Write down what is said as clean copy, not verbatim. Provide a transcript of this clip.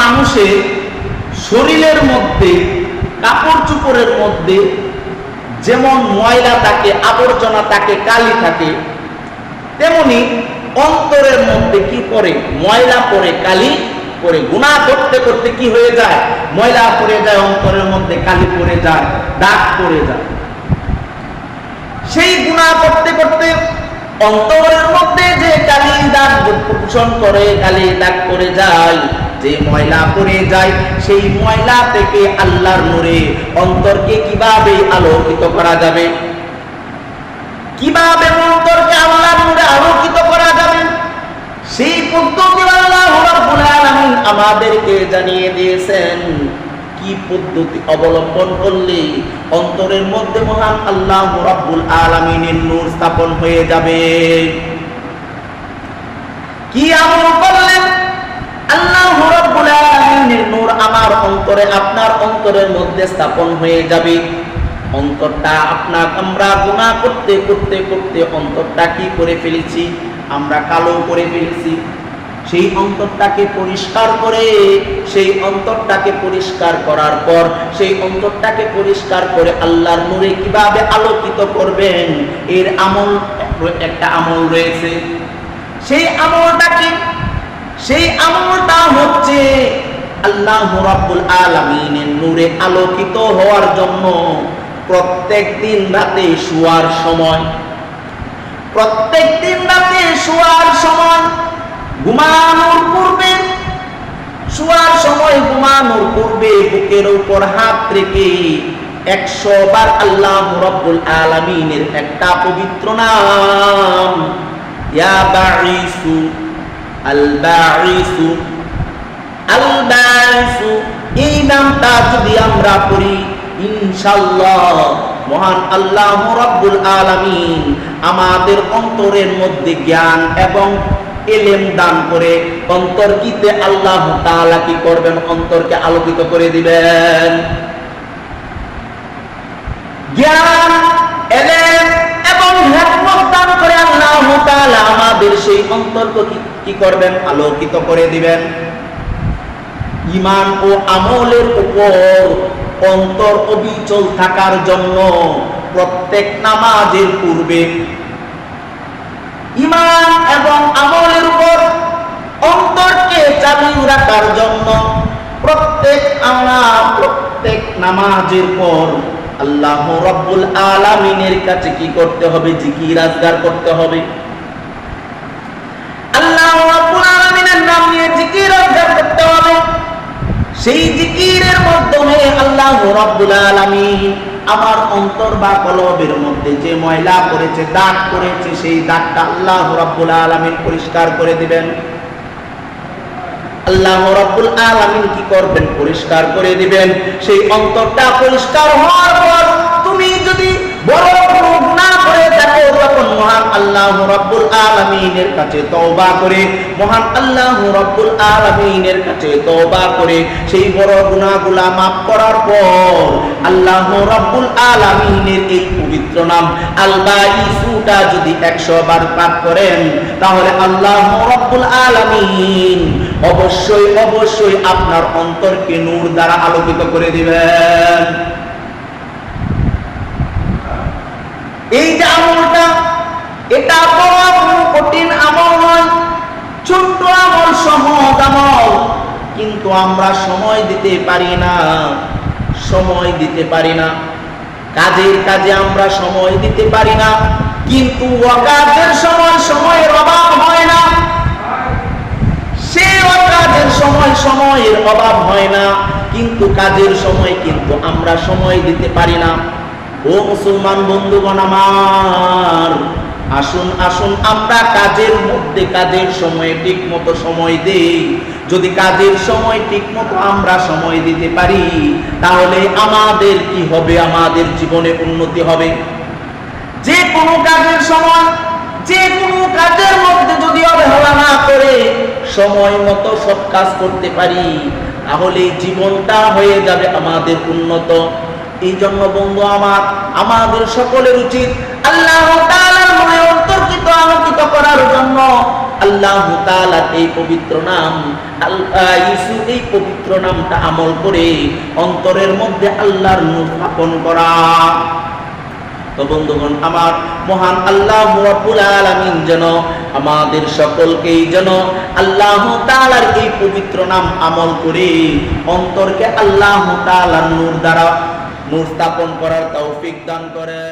মানুষের শরীরের মধ্যে, কাপড় চোপড়ের মধ্যে যেমন ময়লা থাকে, আবর্জনা থাকে, কালি থাকে, তেমনি অন্তরের মধ্যে কি করে ময়লা পড়ে, কালি পড়ে। গুনাহ করতে করতে কি হয়ে যায়? ময়লা পড়ে যায়, অন্তরের মধ্যে কালি পড়ে যায়, দাগ পড়ে যায়। সেই গুনাহ করতে করতে অন্তরের মধ্যে যে কালি দাগ পোষণ করে, কালি দাগ পড়ে যায়, যে ময়লা পড়ে যায়, সেই ময়লা থেকে আল্লাহর নূরে অন্তরকে কিভাবে আলোকিত করা যাবে, কিভাবে অন্তরকে আল্লাহর নূরে আলোকিত করা যাবে, সেই পদ্ধতি আল্লাহ রাব্বুল আলামিন আমাদেরকে জানিয়ে দিয়েছেন। কি পদ্ধতি অবলম্বন করলে অন্তরের মধ্যে মহান আল্লাহ রাব্বুল আলামিনের নূর স্থাপন হয়ে যাবে। কি আমল করলেন আল্লাহ রাব্বুল আলামিনের নূর আমার অন্তরে, আপনার অন্তরের মধ্যে স্থাপন হয়ে যাবে। অন্তরটা আমরা গুনাহ করতে করতে করতে অন্তরটা কি করে ফেলেছি? আমরা কালো করে ফেলেছি। সেই অন্তরটাকে পরিষ্কার করে, সেই অন্তরটাকে পরিষ্কার করার পর, সেই অন্তরটাকে পরিষ্কার করে আল্লাহর নূরে কিভাবে আলোকিত করবেন, এর আমল, একটা আমল রয়েছে। সেই আমলটা কি? সেই আমলটা হচ্ছে আল্লাহ রাব্বুল আলামিনের নূরে আলোকিত হওয়ার জন্য প্রত্যেক দিন রাতে শোয়ার সময়, প্রত্যেক দিন রাতে শোয়ার সময়, ঘুমানোর পূর্বে, শোয়ার সময় ঘুমানোর পূর্বে বুকের উপর হাত রেখে 100 বার আল্লাহ রাব্বুল আলামিনের একটা পবিত্র নাম, ইয়া বাঈসু, আল বাঈসু, আল বাঈসু, এই নামটা যদি আমরা পড়ি, ইনশাআল্লাহ মহান আল্লাহ রাব্বুল আলামিন আমাদের অন্তরের মধ্যে জ্ঞান এবং ইলম দান করে অন্তর্কিতে আল্লাহ তাআলা কি করবেন? অন্তরকে আলোকিত করে দিবেন। জ্ঞান, ইলম এবং হিকমত দান করে আল্লাহ তাআলা আমাদের সেই অন্তরকে কি করবেন? আলোকিত করে দিবেন। ঈমান ও আমলের উপর অন্তর অবিচল থাকার জন্য প্রত্যেক নামাজের পূর্বে, ঈমান এবং আমলের উপর অন্তরকে চালু রাখার জন্য প্রত্যেক নামাজের পর আল্লাহ রাব্বুল আলামিনের কাছে কি করতে হবে? জিকির আজকার করতে হবে। আল্লাহ রাব্বুল আলামিনের নাম নিয়ে জিকির আজকার করতে হবে। সেই জিকিরের মাধ্যমে আল্লাহ রাব্বুল আলামিন আমার অন্তর বা কলবের মধ্যে যে ময়লা পড়েছে, দাগ পড়েছে, সেই দাগটা আল্লাহ রাব্বুল আলামিন পরিষ্কার করে দিবেন। আল্লাহ রাব্বুল আলামিন কি করবেন? পরিষ্কার করে দিবেন। সেই অন্তরটা পরিষ্কার হওয়ার পর তুমি যদি বড় কোনো গুনাহ করে থাকো, তখন মহান আল্লাহ রাব্বুল আলামিনের কাছে তওবা করে, মহান আল্লাহ রাব্বুল আলামিনের কাছে তওবা করে সেই বড় গুনাহগুলা মাফ করার পর আল্লাহ রাব্বুল আলামিনের এই পবিত্র নাম আল বাঈসুটা যদি 100 বার পাঠ করেন, তাহলে আল্লাহ রাব্বুল আলামিন অবশ্যই অবশ্যই আপনার অন্তরকে নূর দ্বারা আলোকিত করে দিবেন। এই যে আমলটা, এটা বড় কঠিন আমল নয়, ছোট্ট আমল, সহজ আমল, কিন্তু আমরা সময় দিতে পারি না, সময় দিতে পারি না। কাজের কাজে আমরা সময় দিতে পারি না, কিন্তু অকাজের সময় সময়ের অভাব হয় না, সে অকাজের সময় সময়ের অভাব হয় না, কিন্তু কাজের সময় কিন্তু আমরা সময় দিতে পারি না। ও মুসলমান বন্ধুগণ আমার, আসুন আসুন আমরা কাজের মধ্যে, কাজের সময়ে ঠিক মতো সময় দেই। যদি কাজের সময় ঠিক মতো আমরা সময় দিতে পারি, তাহলে আমাদের কি হবে? আমাদের জীবনে উন্নতি হবে। যে কোনো কাজের সময়, যে কোনো কাজের মধ্যে যদি অবহেলা না করে সময় মতো সব কাজ করতে পারি, তাহলে জীবনটা হয়ে যাবে আমাদের উন্নত। এই জন্য বন্ধু আমার, আমাদের সকলের উচিত আল্লাহ তাআলার মনে আলোকিত আলোকিত করার জন্য আল্লাহ তাআলা এই পবিত্র নাম ইউসুফ এই পবিত্র নামটা আমল করে অন্তরের মধ্যে আল্লাহর নূর স্থাপন করা। তো বন্ধুগণ আমার, মহান আল্লাহ রাব্বুল আলামিন যেন আমাদের সকলকেই যেন আল্লাহ তাআলার এই পবিত্র নাম আমল করে অন্তরকে আল্লাহ তাআলার নূর দ্বারা নূর স্থাপন করার তৌফিক দান করে।